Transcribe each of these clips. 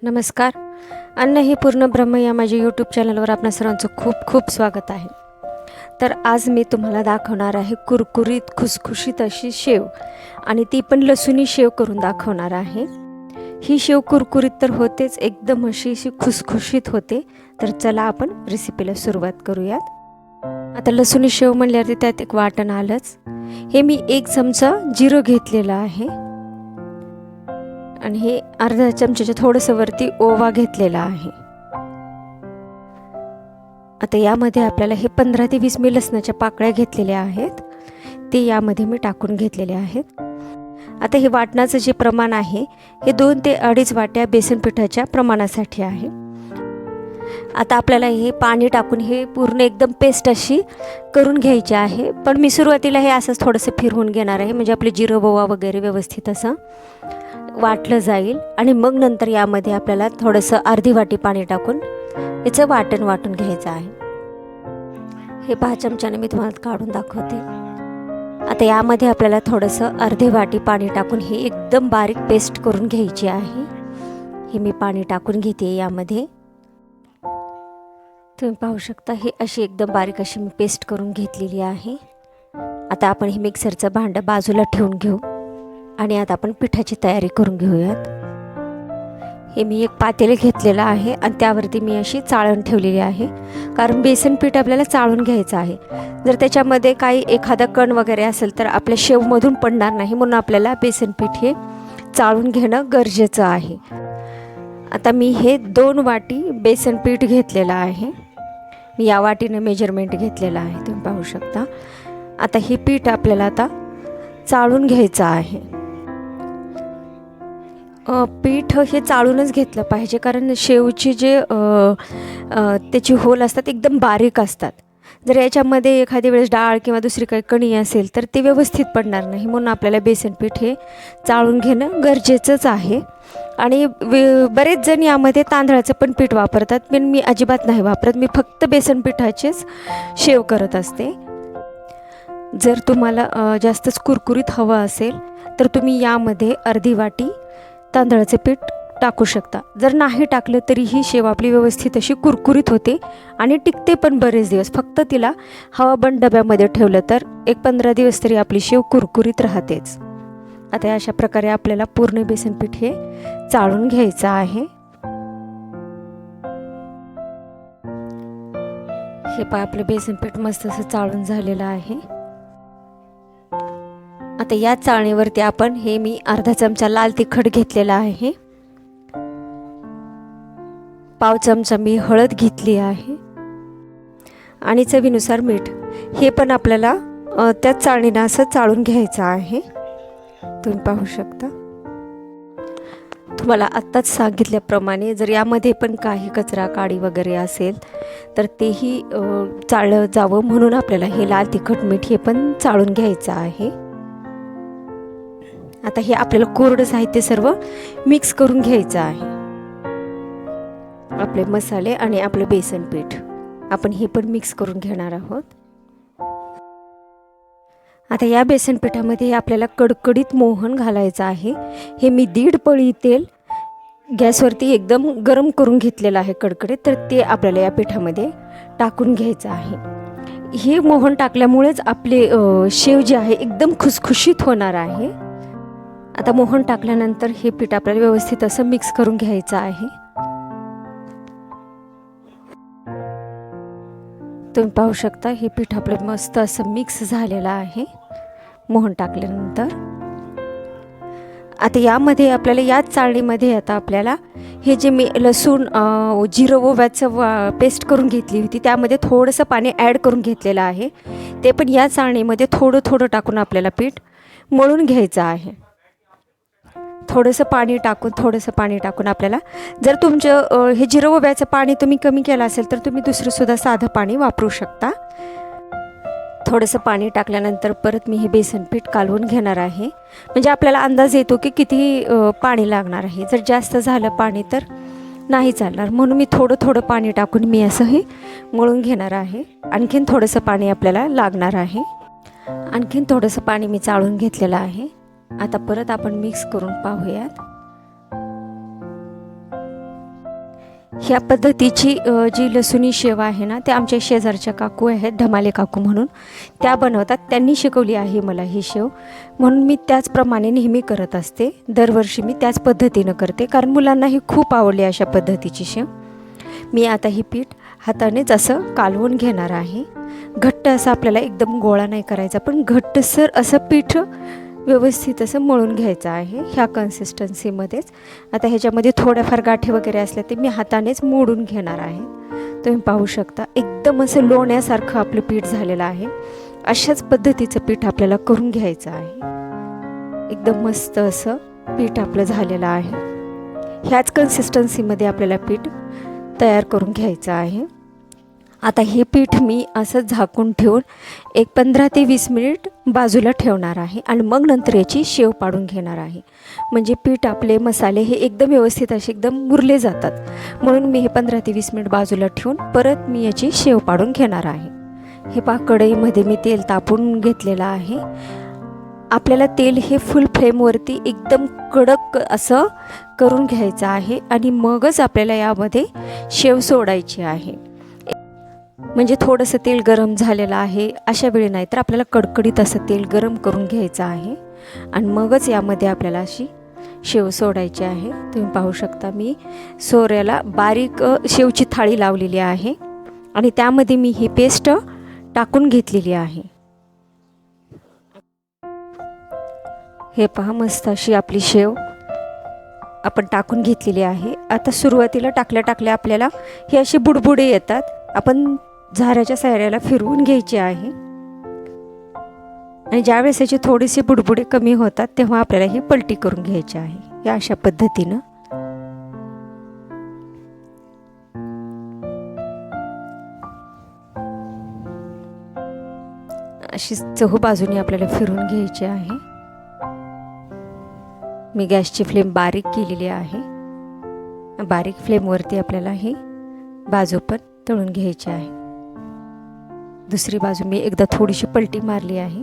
नमस्कार. अन्न हे पूर्ण ब्रह्म या माझ्या यूट्यूब चॅनलवर आपणा सर्वांचं खूप खूप स्वागत आहे. तर आज मी तुम्हाला दाखवणार आहे कुरकुरीत खुसखुशीत अशी शेव, आणि ती पण लसूणी शेव करून दाखवणार आहे. ही शेव कुरकुरीत तर होतेच, एकदम अशी खुसखुशीत होते. तर चला आपण रेसिपीला सुरुवात करूयात. आता लसूणी शेव म्हणल्यावरती त्यात एक वाटण आलंच. हे मी 1 चमचा जिरं घेतलेलं आहे, आणि हे अर्धा चमच्याच्या थोडंसं वरती ओवा घेतलेला आहे. आता यामध्ये आपल्याला हे 15 ते 20 मी लसणाच्या पाकळ्या घेतलेल्या आहेत, ते यामध्ये मी टाकून घेतलेले आहेत. आता हे वाटणाचं जे प्रमाण आहे हे 2 ते 2.5 वाट्या बेसन पिठाच्या प्रमाणासाठी आहे. आता आपल्याला हे पाणी टाकून हे पूर्ण एकदम पेस्ट अशी करून घ्यायची आहे. पण मी सुरुवातीला हे असंच थोडंसं फिरवून घेणार आहे, म्हणजे आपले जिरं ओवा वगैरे व्यवस्थित असं वाटलं जाईल. आणि मग नंतर यामध्ये आपल्याला थोडंसं अर्धी वाटी पाणी टाकून याचं वाटून घ्यायचं आहे. हे 5 चमच्याने मी तुम्हाला काढून दाखवते. आता यामध्ये आपल्याला थोडंसं अर्धी वाटी पाणी टाकून हे एकदम बारीक पेस्ट करून घ्यायची आहे. हे मी पाणी टाकून घेते यामध्ये. तुम्ही पाहू शकता हे अशी एकदम बारीक अशी मी पेस्ट करून घेतलेली आहे. आता आपण हे मिक्सरचं भांडं बाजूला ठेवून घेऊ, आणि आता आपण पिठाची तयारी करून घेऊयात. हे मी एक पातेलं घेतलेलं आहे, आणि त्यावरती मी अशी चाळण ठेवलेली आहे, कारण बेसन पीठ आपल्याला चाळून घ्यायचं आहे. जर त्याच्यामध्ये काही एखादा कण वगैरे असेल तर आपल्या शेवमधून पडणार नाही, म्हणून आपल्याला बेसन पीठ हे चाळून घेणं गरजेचं आहे. आता मी हे 2 वाटी बेसन पीठ घेतलेलं आहे. मी या वाटीनं मेजरमेंट घेतलेलं आहे, तुम्ही पाहू शकता. आता हे पीठ आपल्याला आता चाळून घ्यायचं आहे. पीठ हे चाळूनच घेतलं पाहिजे, कारण शेवची जे त्याची होल असतात एकदम बारीक असतात. जर याच्यामध्ये एखाद्या वेळेस डाळ किंवा दुसरी काही कणी असेल तर ते व्यवस्थित पडणार नाही, म्हणून आपल्याला बेसन पीठ हे चाळून घेणं गरजेचंच आहे. आणि बरेच जण यामध्ये तांदळाचं पण पीठ वापरतात, पण मी अजिबात नाही वापरत. मी फक्त बेसन पिठाचेच शेव करत असते. जर तुम्हाला जास्तच कुरकुरीत हवं असेल तर तुम्ही यामध्ये अर्धी वाटी तांदळाचे पीठ टाकू शकता. जर नाही टाकलं तरी ही शेव आपली व्यवस्थित अशी कुरकुरीत होते आणि टिकते पण बरेच दिवस. फक्त तिला हवाबंद डब्यामध्ये ठेवलं तर 15 दिवस तरी आपली शेव कुरकुरीत राहतेच. आता अशा प्रकारे आपल्याला पूर्ण बेसन पीठ हे चाळून घ्यायचं आहे. हे पहा, आपलं बेसन पीठ मस्त असं चाळून झालेलं आहे. आता या चाळणीवरती आपण हे मी अर्धा चमचा लाल तिखट घेतलेला आहे, पाव चमचा मी हळद घेतली आहे, आणि चवीनुसार मीठ. हे पण आपल्याला त्याच चाळणीनं असं चाळून घ्यायचं आहे. तुम्ही पाहू शकता. तुम्हाला आत्ताच सांगितल्याप्रमाणे जर यामध्ये पण काही कचरा काडी वगैरे असेल तर तेही चाळलं जावं, म्हणून आपल्याला हे लाल तिखट मीठ हे पण चाळून घ्यायचं आहे. आता हे आपल्याला कोरडं साहित्य सर्व मिक्स करून घ्यायचं आहे. आपले मसाले आणि आपलं बेसन पीठ आपण हे पण मिक्स करून घेणार आहोत. आता या बेसन पिठामध्ये आपल्याला कडकडीत मोहन घालायचं आहे. हे मी 1.5 पळी तेल गॅसवरती एकदम गरम करून घेतलेलं आहे कडकडीत, तर ते आपल्याला या पिठामध्ये टाकून घ्यायचं आहे. हे मोहन टाकल्यामुळेच आपले शेव जे आहे एकदम खुसखुशीत होणार आहे. आता मोहन टाकल्यानंतर हे पीठ आपल्याला व्यवस्थित असं मिक्स करून घ्यायचं आहे. तुम्ही पाहू शकता हे पीठ आपलं मस्त असं मिक्स झालेलं आहे मोहन टाकल्यानंतर. आता यामध्ये आपल्याला याच चाळणीमध्ये आता आपल्याला हे जे मी लसूण जिरं ओव्याचं पेस्ट करून घेतली होती त्यामध्ये थोडंसं पाणी ॲड करून घेतलेलं आहे. ते पण या चाळणीमध्ये थोडं थोडं टाकून आपल्याला पीठ मळून घ्यायचं आहे. थोडंसं पाणी टाकून आपल्याला, जर तुमचं हे जिरं ओव्याचं पाणी तुम्ही कमी केलं असेल तर तुम्ही दुसरंसुद्धा साधं पाणी वापरू शकता. थोडंसं पाणी टाकल्यानंतर परत मी हे बेसन पीठ कालवून घेणार आहे, म्हणजे आपल्याला अंदाज येतो की किती पाणी लागणार आहे. जर जास्त झालं पाणी तर नाही चालणार, म्हणून मी थोडं पाणी टाकून मी असं हे मळून घेणार आहे. आणखीन थोडंसं पाणी आपल्याला लागणार आहे. आणखीन थोडंसं पाणी मी चाळून घेतलेलं आहे. आता परत आपण मिक्स करून पाहूयात. ह्या पद्धतीची जी लसुणी शेव आहे ना, ते आमच्या शेजारच्या काकू आहेत, धमाले काकू म्हणून, त्या बनवतात. त्यांनी शिकवली आहे मला ही शेव, म्हणून मी त्याचप्रमाणे नेहमी करत असते. दरवर्षी मी त्याच पद्धतीनं करते, कारण मुलांना ही खूप आवडली अशा पद्धतीची शेव. मी आता ही पीठ हातानेच असं कालवून घेणार आहे. घट्ट असं आपल्याला एकदम गोळा नाही करायचा, पण घट्टसर असं पीठ व्यवस्थित असं मळून घ्यायचं आहे ह्या कन्सिस्टन्सीमध्येच. आता ह्याच्यामध्ये थोड्याफार गाठी वगैरे असल्या ते मी हातानेच मोडून घेणार आहे. तुम्ही पाहू शकता एकदम असं लोण्यासारखं आपलं पीठ झालेलं आहे. अशाच पद्धतीचं पीठ आपल्याला करून घ्यायचं आहे. एकदम मस्त असं पीठ आपलं झालेलं आहे. ह्याच कन्सिस्टन्सीमध्ये आपल्याला पीठ तयार करून घ्यायचं आहे. आता हे पीठ मी असं झाकून ठेवून एक 15 ते 20 मिनिट बाजूला ठेवणार आहे आणि मग नंतर याची शेव पाडून घेणार आहे. म्हणजे पीठ आपले मसाले हे एकदम व्यवस्थित असे एकदम मुरले जातात, म्हणून मी हे 15 ते 20 मिनिट बाजूला ठेवून परत मी याची शेव पाडून घेणार आहे. हे पहा, कढईमध्ये मी तेल तापवून घेतलेलं आहे. आपल्याला तेल हे फुल फ्लेमवरती एकदम कडक असं करून घ्यायचं आहे आणि मगच आपल्याला यामध्ये शेव सोडायची आहे. म्हणजे थोडंसं तेल गरम झालेलं आहे अशा वेळी नाही, तर आपल्याला कडकडीत असं तेल गरम करून घ्यायचं आहे आणि मगच यामध्ये आपल्याला अशी शेव सोडायची आहे. तुम्ही पाहू शकता मी सोऱ्याला बारीक शेवची थाळी लावलेली आहे आणि त्यामध्ये मी ही पेस्ट टाकून घेतलेली आहे. हे पहा, मस्त अशी आपली शेव आपण टाकून घेतलेली आहे. आता सुरुवातीला टाकल्या आपल्याला हे असे बुडबुडे येतात. आपण झाऱ्याच्या साह्याला फिरवून घ्यायचे आहे आणि ज्यावेळेस याचे थोडेसे बुडबुडे कमी होतात तेव्हा आपल्याला ही पलटी करून घ्यायची आहे. या अशा पद्धतीनं अशी चहू बाजूने आपल्याला फिरवून घ्यायची आहे. मी गॅसची फ्लेम बारीक केलेली आहे. बारीक फ्लेमवरती आपल्याला ही बाजू पण तळून घ्यायची आहे. दुसरी बाजू मी एकदा थोडीशी पलटी मारली आहे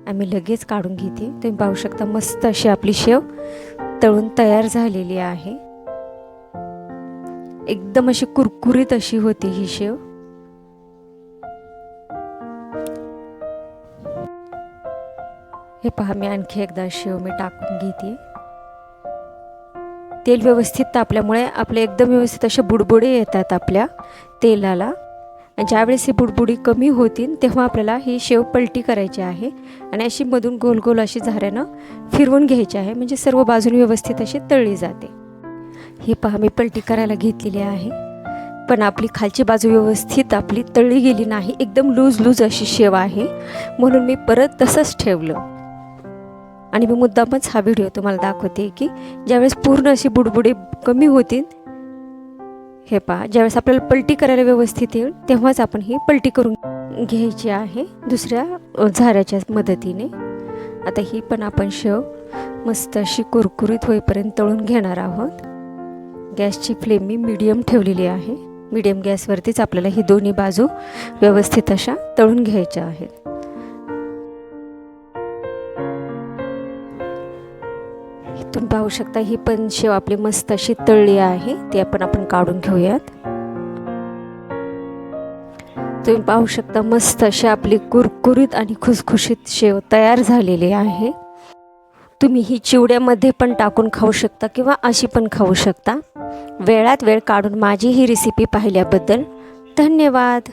आणि लगेच काढून घेते. तुम्ही पाहू शकता मस्त अशी आपली शेव तळून तयार झालेली आहे. एकदम अशी कुरकुरीत अशी होती ही शेव. हे पहा, मी आणखी एकदा शेव मी टाकून घेते. तेल व्यवस्थित तापल्यामुळे आपले एकदम व्यवस्थित असे बुडबुडे येतात आपल्या तेलाला. ज्यावेळेस ही बुडबुडी कमी होतील तेव्हा आपल्याला ही शेव पलटी करायची आहे आणि अशी मधून गोल गोल अशी झाऱ्यानं फिरवून घ्यायची आहे, म्हणजे सर्व बाजूने व्यवस्थित अशी तळली जाते. ही पहा, मी पलटी करायला घेतलेली आहे, पण आपली खालची बाजू व्यवस्थित आपली तळली गेली नाही. एकदम लूज अशी शेव आहे, म्हणून मी परत तसंच ठेवलं आणि मी मुद्दामच हा व्हिडिओ तुम्हाला दाखवते की ज्यावेळेस पूर्ण अशी बुडबुडे कमी होतील, हे पहा, ज्यावेळेस आपल्याला पलटी करायला व्यवस्थित येईल तेव्हाच आपण ही पलटी करून घ्यायची आहे दुसऱ्या झाऱ्याच्या मदतीने. आता ही पण आपण शेव मस्त अशी कुरकुरीत होईपर्यंत तळून घेणार आहोत. गॅसची फ्लेम मी मीडियम ठेवलेली आहे. मीडियम गॅसवरतीच आपल्याला ही दोन्ही बाजू व्यवस्थित अशा तळून घ्यायच्या आहेत. तुम्ही पाहू शकता ही पण शेव आपली मस्त अशी तळली आहे. ती आपण काढून घेऊयात. तुम्ही पाहू शकता मस्त अशी आपली कुरकुरीत आणि खुसखुशीत शेव तयार झालेली आहे. तुम्ही ही चिवड्यामध्ये पण टाकून खाऊ शकता किंवा अशी पण खाऊ शकता. वेळात वेळ काढून माझी ही रेसिपी पाहिल्याबद्दल धन्यवाद.